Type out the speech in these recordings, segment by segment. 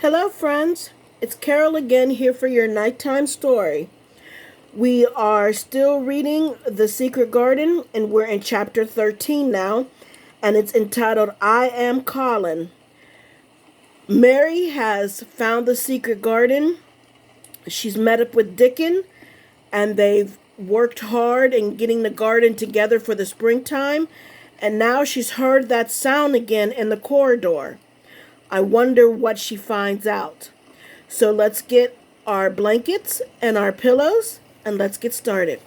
Hello, friends. It's Carol again here for your nighttime story. We are still reading The Secret Garden, and we're in chapter 13 now, and it's entitled I Am Colin. Mary has found the secret garden. She's met up with Dickon, and they've worked hard in getting the garden together for the springtime, and now she's heard that sound again in the corridor. I wonder what she finds out. So let's get our blankets and our pillows and let's get started.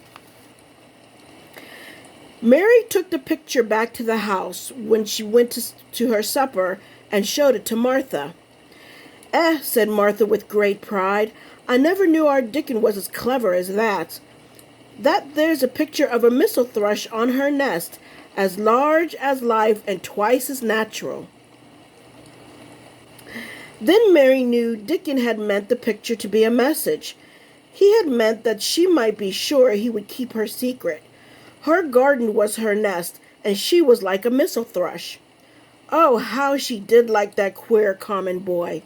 Mary took the picture back to the house when she went to her supper and showed it to Martha. Said Martha with great pride, I never knew our Dickon was as clever as that. That there's a picture of a missel thrush on her nest, as large as life and twice as natural. Then Mary knew Dickon had meant the picture to be a message. He had meant that she might be sure he would keep her secret. Her garden was her nest, and she was like a missel thrush. Oh, how she did like that queer common boy.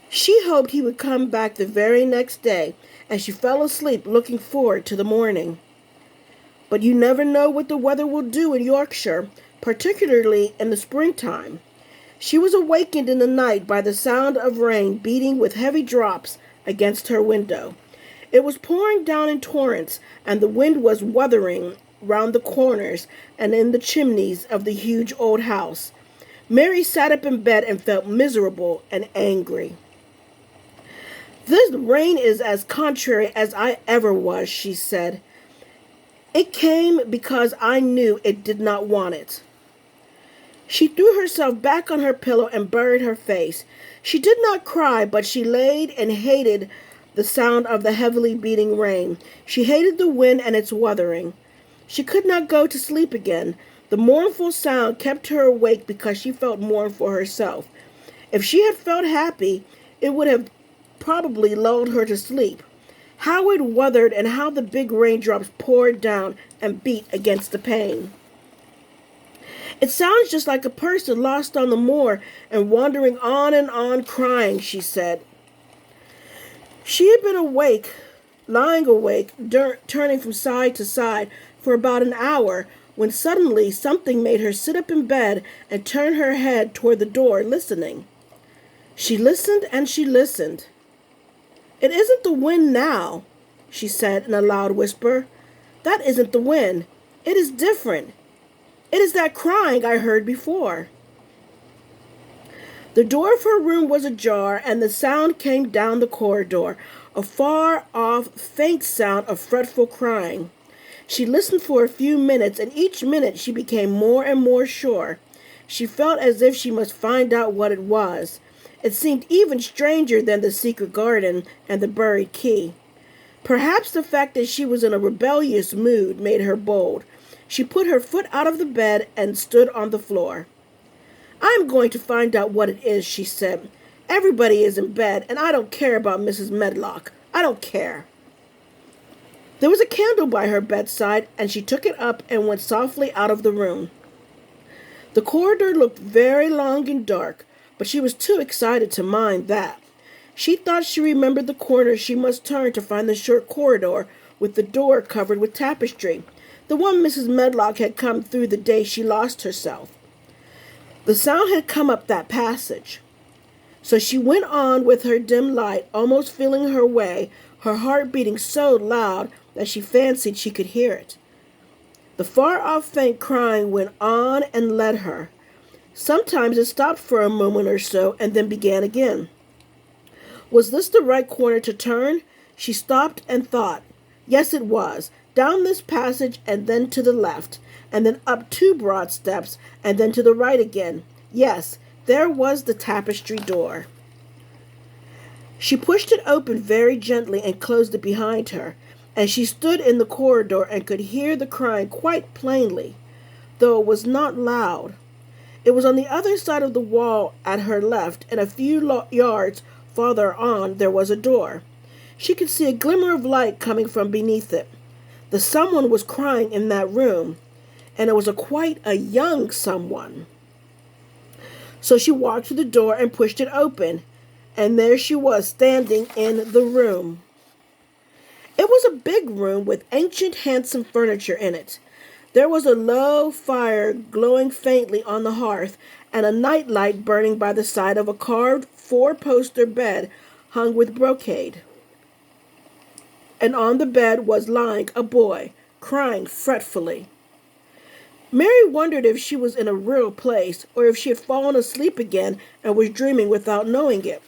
She hoped he would come back the very next day, and she fell asleep looking forward to the morning. But you never know what the weather will do in Yorkshire, particularly in the springtime. She was awakened in the night by the sound of rain beating with heavy drops against her window. It was pouring down in torrents, and the wind was wuthering round the corners and in the chimneys of the huge old house. Mary sat up in bed and felt miserable and angry. This rain is as contrary as I ever was, she said. It came because I knew it did not want it. She threw herself back on her pillow and buried her face. She did not cry, but she laid and hated the sound of the heavily beating rain. She hated the wind and its wuthering. She could not go to sleep again. The mournful sound kept her awake because she felt mourn for herself. If she had felt happy, it would have probably lulled her to sleep. How it wuthered and how the big raindrops poured down and beat against the pane. It sounds just like a person lost on the moor and wandering on and on crying, she said. She had been lying awake, turning from side to side for about an hour, when suddenly something made her sit up in bed and turn her head toward the door, listening. She listened and she listened. It isn't the wind now, she said in a loud whisper. That isn't the wind. It is different. It is that crying I heard before. The door of her room was ajar, and the sound came down the corridor, a far-off, faint sound of fretful crying. She listened for a few minutes, and each minute she became more and more sure. She felt as if she must find out what it was. It seemed even stranger than the secret garden and the buried key. Perhaps the fact that she was in a rebellious mood made her bold. She put her foot out of the bed and stood on the floor. I'm going to find out what it is, she said. Everybody is in bed, and I don't care about Mrs. Medlock. I don't care. There was a candle by her bedside, and she took it up and went softly out of the room. The corridor looked very long and dark, but she was too excited to mind that. She thought she remembered the corner she must turn to find the short corridor with the door covered with tapestry, the one Mrs. Medlock had come through the day she lost herself. The sound had come up that passage. So she went on with her dim light, almost feeling her way, her heart beating so loud that she fancied she could hear it. The far-off faint crying went on and led her. Sometimes it stopped for a moment or so and then began again. Was this the right corner to turn? She stopped and thought. Yes, it was. Down this passage and then to the left, and then up 2 broad steps, and then to the right again. Yes, there was the tapestry door. She pushed it open very gently and closed it behind her, and she stood in the corridor and could hear the crying quite plainly, though it was not loud. It was on the other side of the wall at her left, and a few yards farther on there was a door. She could see a glimmer of light coming from beneath it. Someone was crying in that room, and it was quite a young someone. So she walked to the door and pushed it open. and there she was standing in the room. It was a big room with ancient, handsome furniture in it. There was a low fire glowing faintly on the hearth, and a night light burning by the side of a carved four-poster bed hung with brocade. And on the bed was lying a boy, crying fretfully. Mary wondered if she was in a real place, or if she had fallen asleep again and was dreaming without knowing it.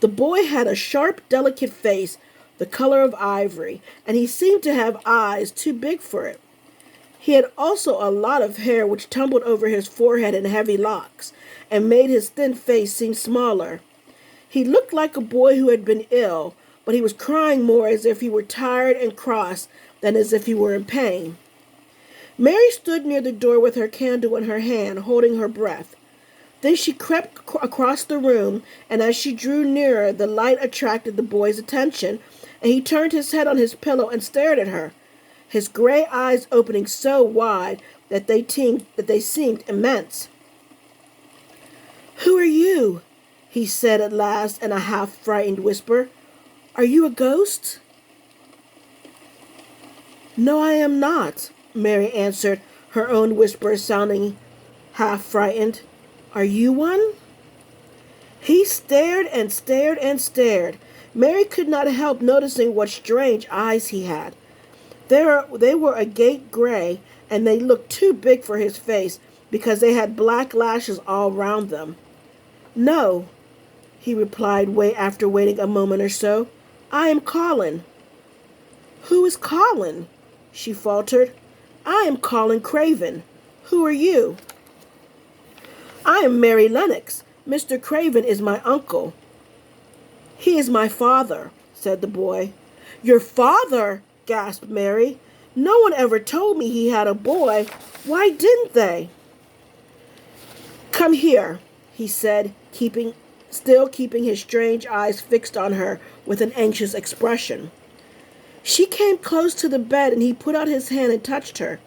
The boy had a sharp, delicate face, the color of ivory, and he seemed to have eyes too big for it. He had also a lot of hair which tumbled over his forehead in heavy locks, and made his thin face seem smaller. He looked like a boy who had been ill, but he was crying more as if he were tired and cross than as if he were in pain. Mary stood near the door with her candle in her hand, holding her breath. Then she crept across the room, and as she drew nearer, the light attracted the boy's attention, and he turned his head on his pillow and stared at her, his gray eyes opening so wide that they seemed immense. "Who are you?" he said at last in a half-frightened whisper. "Are you a ghost?" "No, I am not," Mary answered, her own whisper sounding half-frightened. "Are you one?" He stared and stared and stared. Mary could not help noticing what strange eyes he had. They were agate gray, and they looked too big for his face because they had black lashes all round them. "No," he replied after waiting a moment or so. "I am Colin." "Who is Colin?" she faltered. "I am Colin Craven. Who are you?" "I am Mary Lennox. Mr. Craven is my uncle." "He is my father," said the boy. "Your father?" gasped Mary. "No one ever told me he had a boy. Why didn't they?" "Come here," he said, still keeping his strange eyes fixed on her with an anxious expression. She came close to the bed, and he put out his hand and touched her.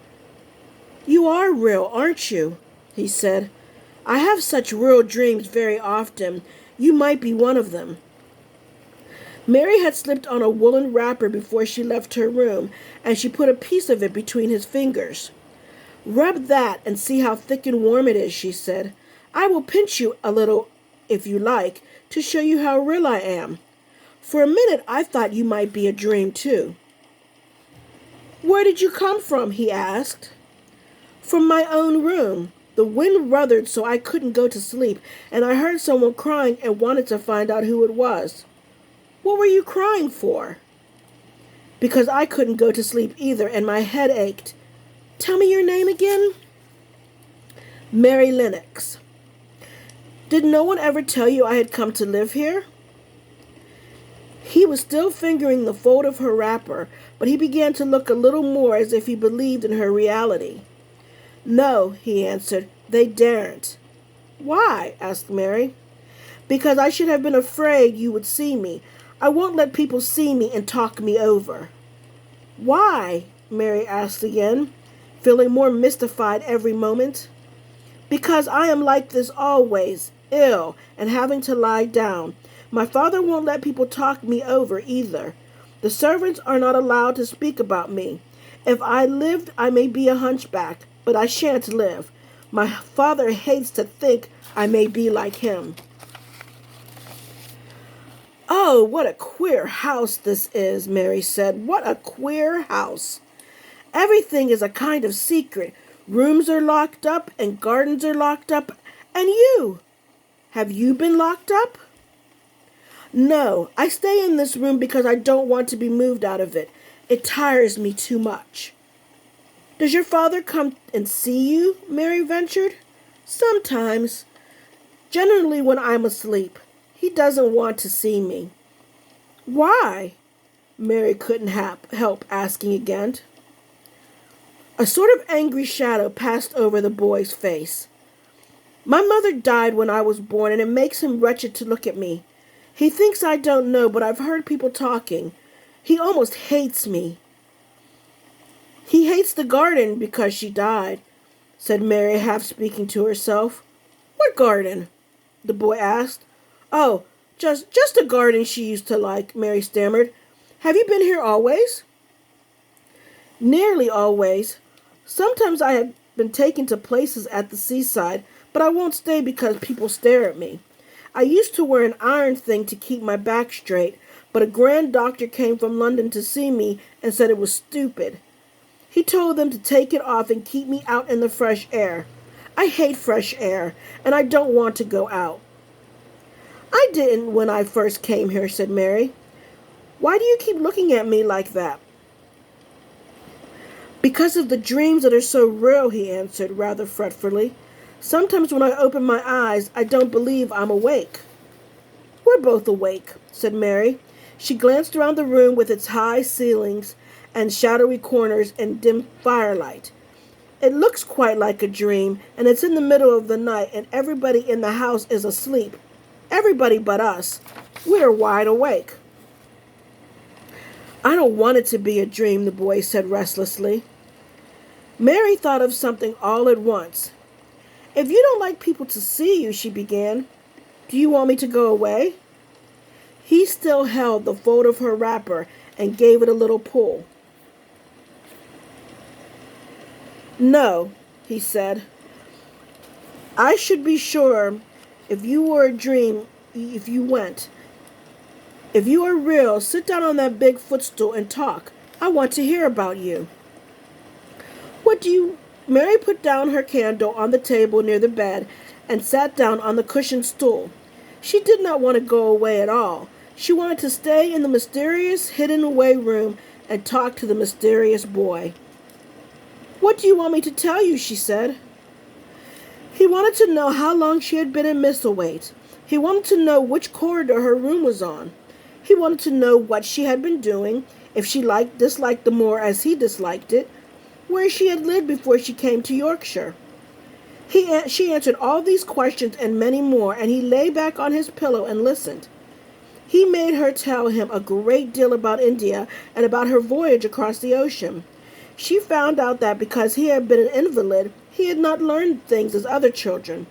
"You are real, aren't you?" he said. "I have such real dreams very often. You might be one of them." Mary had slipped on a woolen wrapper before she left her room, and she put a piece of it between his fingers. "Rub that and see how thick and warm it is," she said. "I will pinch you a little, if you like, to show you how real I am. For a minute I thought you might be a dream, too." "Where did you come from?" he asked. "From my own room. The wind ruthered so I couldn't go to sleep, and I heard someone crying and wanted to find out who it was." "What were you crying for?" "Because I couldn't go to sleep either, and my head ached. Tell me your name again." "Mary Lennox." "Did no one ever tell you I had come to live here?" He was still fingering the fold of her wrapper, but he began to look a little more as if he believed in her reality. "No," he answered, "they daren't." "Why?" asked Mary. "Because I should have been afraid you would see me. I won't let people see me and talk me over." "Why?" Mary asked again, feeling more mystified every moment. "Because I am like this always, ill and having to lie down. My father won't let people talk me over either. The servants are not allowed to speak about me. If I lived, I may be a hunchback, but I shan't live. My father hates to think I may be like him." "Oh, what a queer house this is," Mary said. "What a queer house. Everything is a kind of secret. Rooms are locked up and gardens are locked up. And you, have you been locked up?" "No, I stay in this room because I don't want to be moved out of it. It tires me too much." "Does your father come and see you?" Mary ventured. "Sometimes. Generally when I'm asleep. He doesn't want to see me." "Why?" Mary couldn't help asking again. A sort of angry shadow passed over the boy's face. "My mother died when I was born, and it makes him wretched to look at me. He thinks I don't know, but I've heard people talking. He almost hates me." "He hates the garden because she died," said Mary, half speaking to herself. "What garden?" the boy asked. Oh, just a garden she used to like, Mary stammered. Have you been here always? Nearly always. Sometimes I have been taken to places at the seaside, but I won't stay because people stare at me. I used to wear an iron thing to keep my back straight, but a grand doctor came from London to see me and said it was stupid. He told them to take it off and keep me out in the fresh air. I hate fresh air, and I don't want to go out. I didn't when I first came here, said Mary. Why do you keep looking at me like that? Because of the dreams that are so real, he answered rather fretfully. Sometimes when I open my eyes, I don't believe I'm awake. We're both awake, said Mary. She glanced around the room with its high ceilings and shadowy corners and dim firelight. It looks quite like a dream, and it's in the middle of the night, and everybody in the house is asleep. Everybody but us. We're wide awake. I don't want it to be a dream, the boy said restlessly. Mary thought of something all at once. If you don't like people to see you, she began, do you want me to go away? He still held the fold of her wrapper and gave it a little pull. No, he said. I should be sure if you were a dream, if you went. If you are real, sit down on that big footstool and talk. I want to hear about you. What do you... Mary put down her candle on the table near the bed and sat down on the cushioned stool. She did not want to go away at all. She wanted to stay in the mysterious, hidden-away room and talk to the mysterious boy. What do you want me to tell you? She said. He wanted to know how long she had been in Misselwaite. He wanted to know which corridor her room was on. He wanted to know what she had been doing, if she disliked the moor as he disliked it, where she had lived before she came to Yorkshire. She answered all these questions and many more, and he lay back on his pillow and listened. He made her tell him a great deal about India and about her voyage across the ocean. She found out that because he had been an invalid, he had not learned things as other children.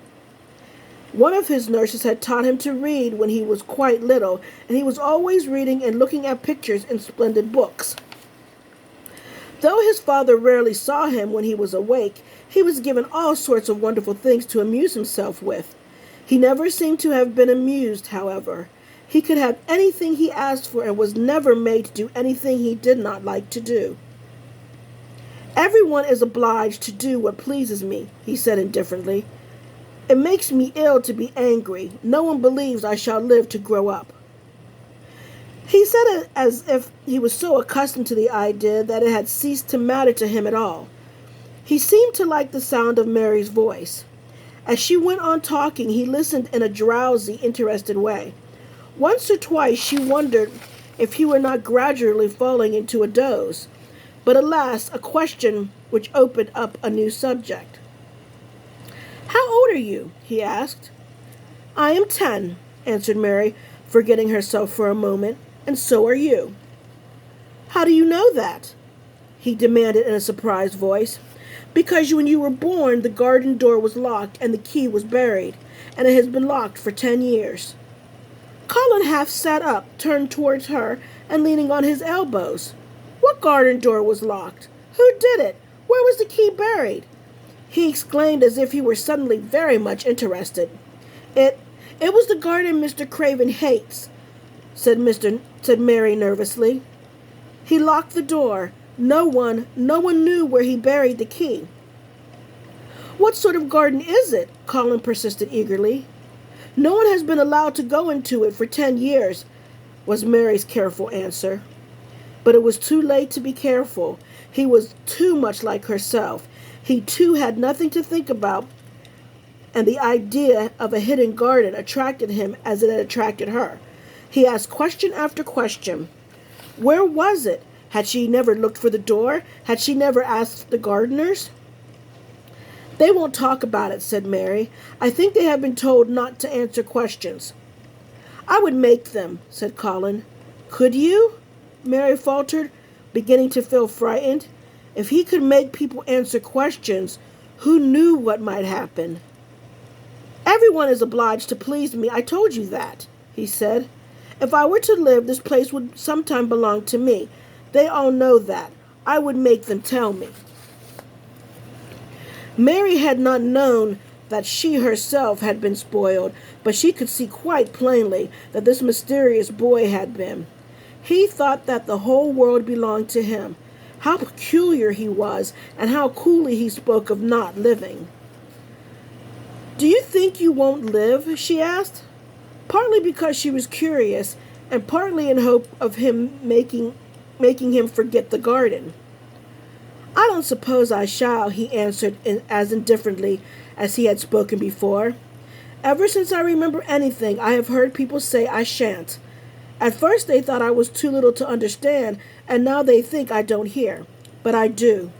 One of his nurses had taught him to read when he was quite little, and he was always reading and looking at pictures in splendid books. Though his father rarely saw him when he was awake, he was given all sorts of wonderful things to amuse himself with. He never seemed to have been amused, however. He could have anything he asked for and was never made to do anything he did not like to do. Everyone is obliged to do what pleases me, he said indifferently. It makes me ill to be angry. No one believes I shall live to grow up. He said it as if he was so accustomed to the idea that it had ceased to matter to him at all. He seemed to like the sound of Mary's voice. As she went on talking, he listened in a drowsy, interested way. Once or twice she wondered if he were not gradually falling into a doze. But alas, a question which opened up a new subject. How old are you? He asked. I am 10, answered Mary, forgetting herself for a moment, and so are you. How do you know that? He demanded in a surprised voice. Because when you were born, the garden door was locked and the key was buried, and it has been locked for 10 years. Colin half sat up, turned towards her, and leaning on his elbows. What garden door was locked? Who did it? Where was the key buried? He exclaimed as if he were suddenly very much interested. It was the garden Mr. Craven hates, said Mary nervously. He locked the door. No one knew where he buried the key. What sort of garden is it? Colin persisted eagerly. No one has been allowed to go into it for 10 years, was Mary's careful answer. But it was too late to be careful. He was too much like herself. He too had nothing to think about, and the idea of a hidden garden attracted him as it had attracted her. He asked question after question. Where was it? Had she never looked for the door? Had she never asked the gardeners? They won't talk about it, said Mary. I think they have been told not to answer questions. I would make them, said Colin. Could you? Mary faltered, beginning to feel frightened. If he could make people answer questions, who knew what might happen? Everyone is obliged to please me. I told you that, he said. If I were to live, this place would sometime belong to me. They all know that. I would make them tell me. Mary had not known that she herself had been spoiled, but she could see quite plainly that this mysterious boy had been. He thought that the whole world belonged to him. How peculiar he was, and how coolly he spoke of not living. "Do you think you won't live?" she asked, partly because she was curious, and partly in hope of him making him forget the garden. "I don't suppose I shall," he answered as indifferently as he had spoken before. "Ever since I remember anything, I have heard people say I shan't. At first they thought I was too little to understand, and now they think I don't hear. But I do.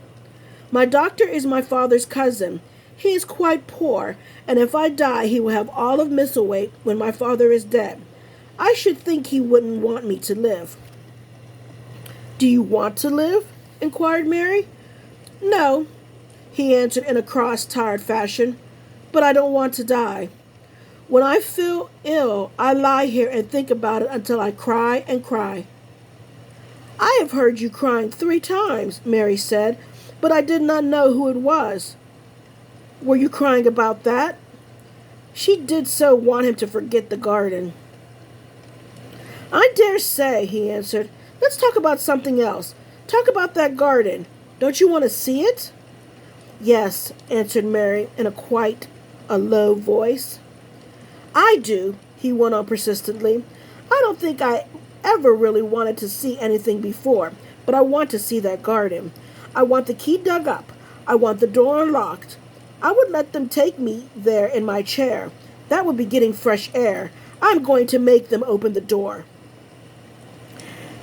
My doctor is my father's cousin. He is quite poor, and if I die he will have all of Misselthwaite when my father is dead. I should think he wouldn't want me to live." "Do you want to live?" inquired Mary. "No," he answered in a cross, tired fashion, "but I don't want to die. When I feel ill, I lie here and think about it until I cry and cry." "I have heard you crying 3 times, Mary said, "but I did not know who it was." "Were you crying about that?" She did so want him to forget the garden. "I dare say," he answered. "Let's talk about something else. Talk about that garden. Don't you want to see it?" "Yes," answered Mary in quite a low voice. "I do," he went on persistently. "I don't think I ever really wanted to see anything before, but I want to see that garden. I want the key dug up. I want the door unlocked. I would let them take me there in my chair. That would be getting fresh air. I'm going to make them open the door."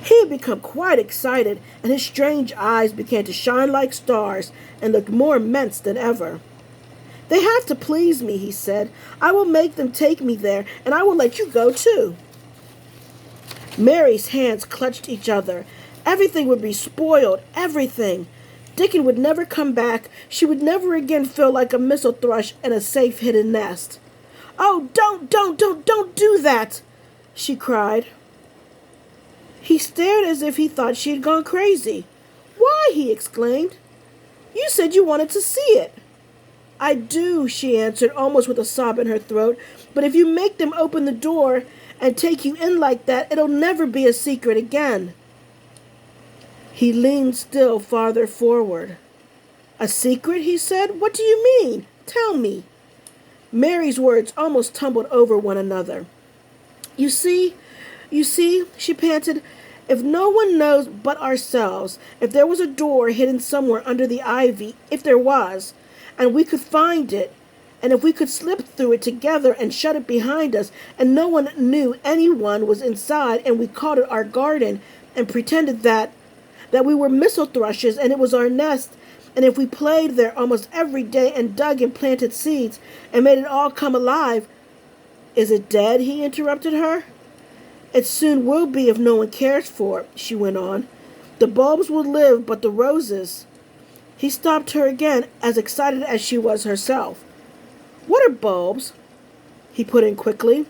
He had become quite excited, and his strange eyes began to shine like stars and looked more immense than ever. "They have to please me," he said. "I will make them take me there, and I will let you go too." Mary's hands clutched each other. Everything would be spoiled, everything. Dickon would never come back. She would never again feel like a missel thrush in a safe hidden nest. "Oh, don't do that!" she cried. He stared as if he thought she had gone crazy. "Why?" he exclaimed. "You said you wanted to see it." "I do," she answered, almost with a sob in her throat. "But if you make them open the door and take you in like that, it'll never be a secret again." He leaned still farther forward. "A secret?" he said. "What do you mean? Tell me." Mary's words almost tumbled over one another. You see, she panted, "if no one knows but ourselves, if there was a door hidden somewhere under the ivy, if there was, and we could find it, and if we could slip through it together and shut it behind us, and no one knew anyone was inside, and we called it our garden, and pretended that we were missel thrushes, and it was our nest, and if we played there almost every day and dug and planted seeds, and made it all come alive—" "Is it dead?" he interrupted her. "It soon will be if no one cares for it," she went on. "The bulbs will live, but the roses—" He stopped her again, as excited as she was herself. "What are bulbs?" he put in quickly.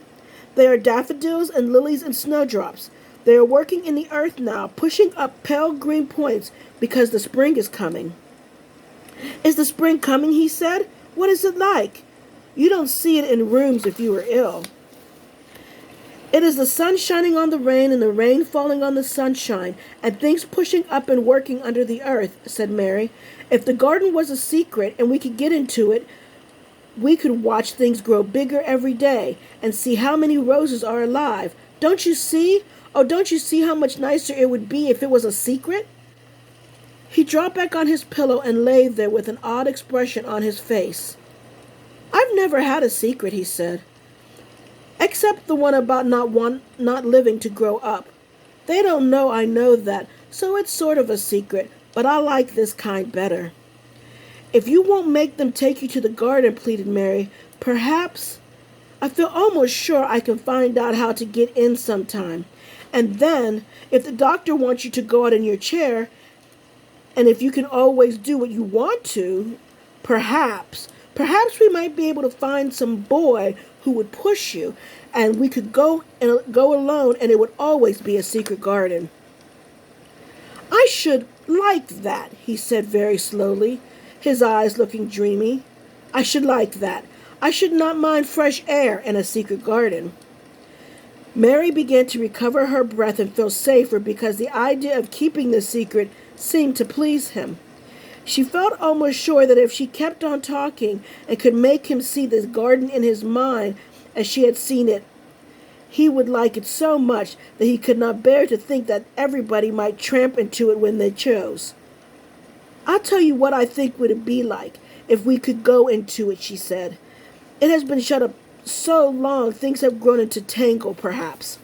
"They are daffodils and lilies and snowdrops. They are working in the earth now, pushing up pale green points because the spring is coming." "Is the spring coming?" he said. "What is it like? You don't see it in rooms if you are ill." "It is the sun shining on the rain and the rain falling on the sunshine and things pushing up and working under the earth," said Mary. "If the garden was a secret and we could get into it, we could watch things grow bigger every day and see how many roses are alive. Don't you see? Oh, don't you see how much nicer it would be if it was a secret?" He dropped back on his pillow and lay there with an odd expression on his face. "I've never had a secret," he said. "Except the one about not living to grow up. They don't know I know that, so it's sort of a secret, but I like this kind better." "If you won't make them take you to the garden," pleaded Mary, "perhaps— I feel almost sure I can find out how to get in sometime. And then, if the doctor wants you to go out in your chair, and if you can always do what you want to, perhaps— Perhaps we might be able to find some boy who would push you, and we could go alone, and it would always be a secret garden." "I should like that," he said very slowly, his eyes looking dreamy. "I should like that. I should not mind fresh air and a secret garden." Mary began to recover her breath and feel safer because the idea of keeping the secret seemed to please him. She felt almost sure that if she kept on talking and could make him see this garden in his mind as she had seen it, he would like it so much that he could not bear to think that everybody might tramp into it when they chose. "I'll tell you what I think would it be like if we could go into it," she said. "It has been shut up so long, things have grown into tangle, perhaps."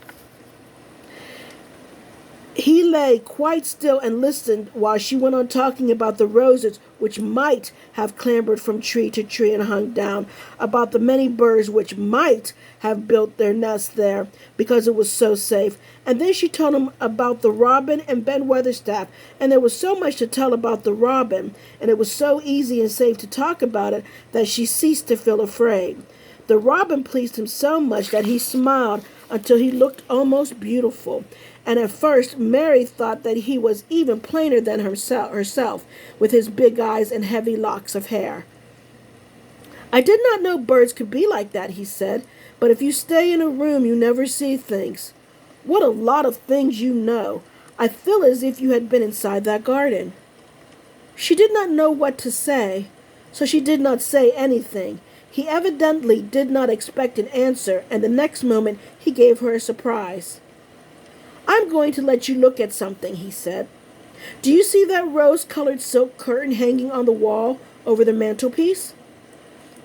He lay quite still and listened while she went on talking about the roses which might have clambered from tree to tree and hung down, about the many birds which might have built their nests there because it was so safe. And then she told him about the robin and Ben Weatherstaff, and there was so much to tell about the robin, and it was so easy and safe to talk about it that she ceased to feel afraid. The robin pleased him so much that he smiled until he looked almost beautiful. And at first Mary thought that he was even plainer than herself, with his big eyes and heavy locks of hair. "I did not know birds could be like that," he said, "but if you stay in a room you never see things. What a lot of things you know. I feel as if you had been inside that garden." She did not know what to say, so she did not say anything. He evidently did not expect an answer, and the next moment he gave her a surprise. "I'm going to let you look at something," he said. "Do you see that rose-colored silk curtain hanging on the wall over the mantelpiece?"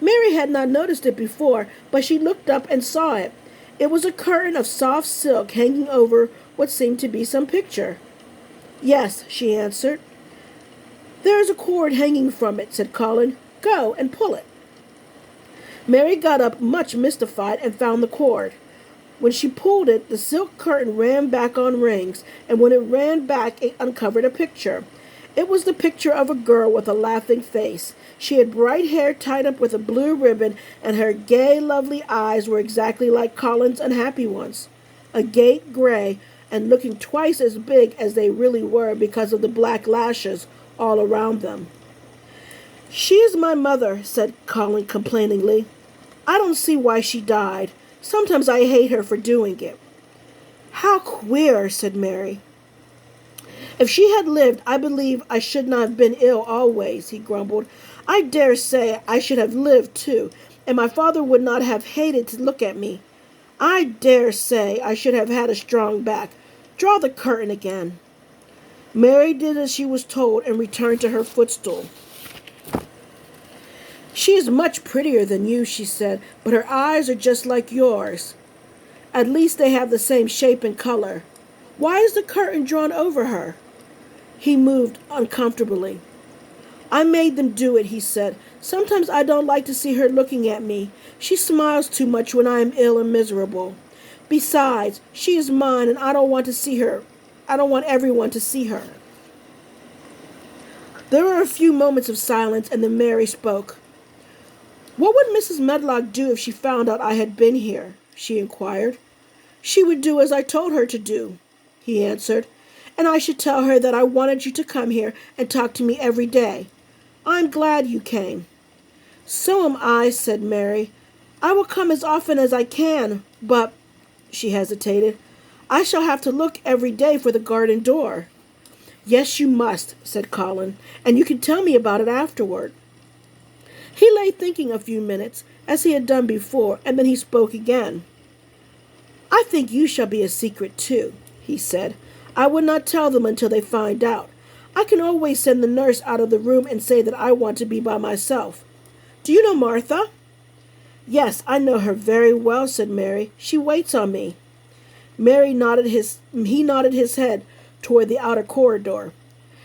Mary had not noticed it before, but she looked up and saw it. It was a curtain of soft silk hanging over what seemed to be some picture. "Yes," she answered. "There is a cord hanging from it," said Colin. "Go and pull it." Mary got up much mystified and found the cord. When she pulled it, the silk curtain ran back on rings, and when it ran back, it uncovered a picture. It was the picture of a girl with a laughing face. She had bright hair tied up with a blue ribbon, and her gay, lovely eyes were exactly like Colin's unhappy ones, agate gray, and looking twice as big as they really were because of the black lashes all around them. "She is my mother," said Colin complainingly. "I don't see why she died. Sometimes I hate her for doing it." "How queer," said Mary. "If she had lived, I believe I should not have been ill always," he grumbled. "I dare say I should have lived too, and my father would not have hated to look at me. I dare say I should have had a strong back. Draw the curtain again." Mary did as she was told and returned to her footstool. "She is much prettier than you," she said, "but her eyes are just like yours. At least they have the same shape and color. Why is the curtain drawn over her?" He moved uncomfortably. "I made them do it," he said. "Sometimes I don't like to see her looking at me. She smiles too much when I am ill and miserable. Besides, she is mine, and I don't want to see her. I don't want everyone to see her." There were a few moments of silence, and then Mary spoke. "What would Mrs. Medlock do if she found out I had been here?" she inquired. "She would do as I told her to do," he answered. "And I should tell her that I wanted you to come here and talk to me every day. I'm glad you came." "So am I," said Mary. "I will come as often as I can, but," she hesitated, "I shall have to look every day for the garden door." "Yes, you must," said Colin, "and you can tell me about it afterward." He lay thinking a few minutes, as he had done before, and then he spoke again. "I think you shall be a secret too," he said. "I would not tell them until they find out. I can always send the nurse out of the room and say that I want to be by myself. Do you know Martha?" "Yes, I know her very well," said Mary. "She waits on me." He nodded his head toward the outer corridor.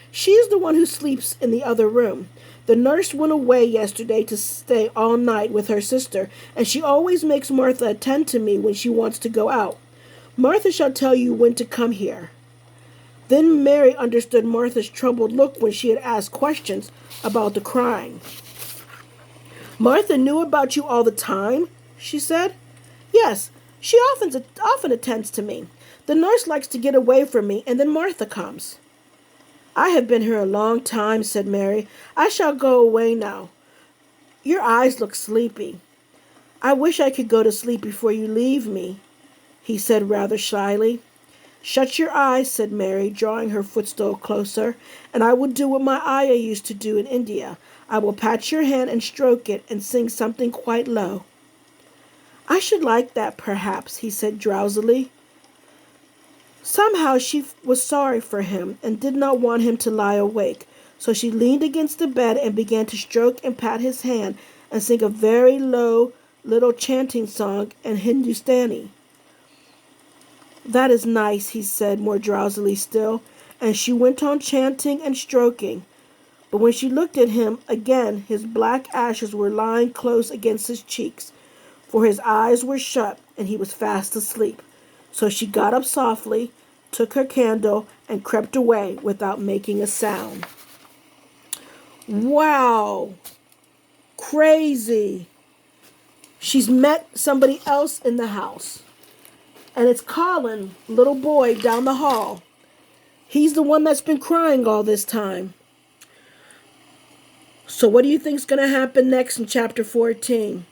"She is the one who sleeps in the other room. The nurse went away yesterday to stay all night with her sister, and she always makes Martha attend to me when she wants to go out. Martha shall tell you when to come here." Then Mary understood Martha's troubled look when she had asked questions about the crying. Martha knew about you all the time, she said. Yes, she often attends to me. The nurse likes to get away from me, and then Martha comes. I have been here a long time, said Mary. I shall go away now. Your eyes look sleepy. I wish I could go to sleep before you leave me, he said rather shyly. Shut your eyes, said Mary, drawing her footstool closer, and I will do what my ayah used to do in India. I will pat your hand and stroke it and sing something quite low. I should like that, perhaps, he said drowsily. Somehow she was sorry for him and did not want him to lie awake, so she leaned against the bed and began to stroke and pat his hand and sing a very low little chanting song in Hindustani. That is nice, he said more drowsily still, and she went on chanting and stroking. But when she looked at him again, his black ashes were lying close against his cheeks, for his eyes were shut and he was fast asleep. So she got up softly, took her candle, and crept away without making a sound. Wow! Crazy! She's met somebody else in the house. And it's Colin, little boy, down the hall. He's the one that's been crying all this time. So what do you think's going to happen next in chapter 14?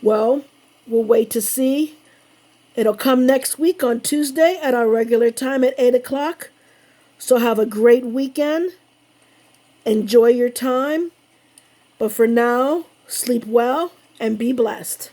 Well, we'll wait to see. It'll come next week on Tuesday at our regular time at 8 o'clock. So have a great weekend. Enjoy your time. But for now, sleep well and be blessed.